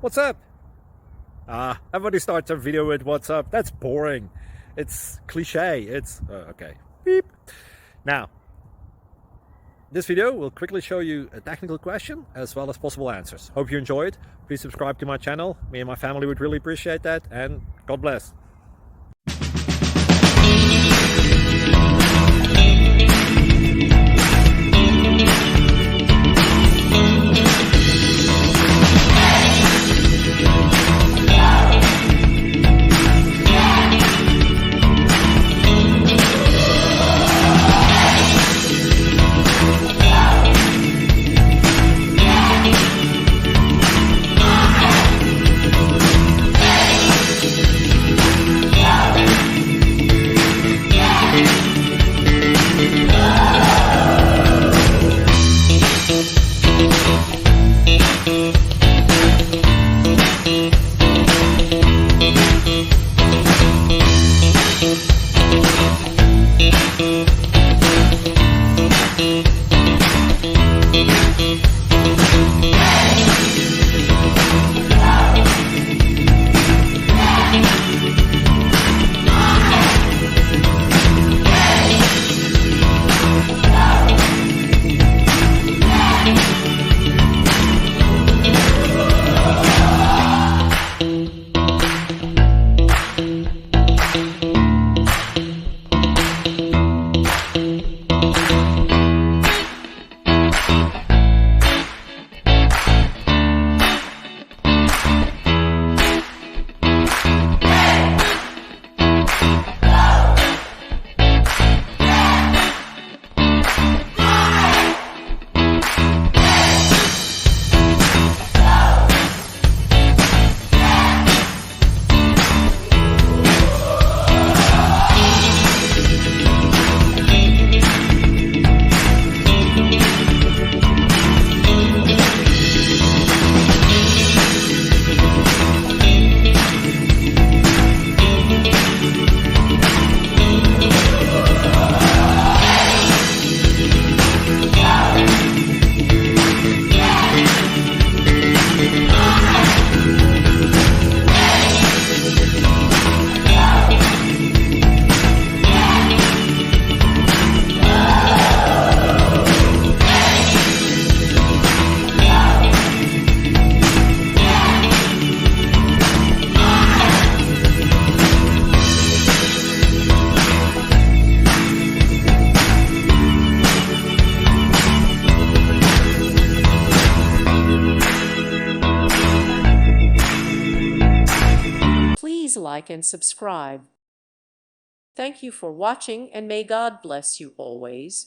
What's up? Everybody starts a video with what's up. That's boring. It's cliche. It's okay. Beep. Now, this video will quickly show you a technical question as well as possible answers. Hope you enjoy it. Please subscribe to my channel. Me and my family would really appreciate that, and God bless. Please like and subscribe. Thank you for watching, and may God bless you always.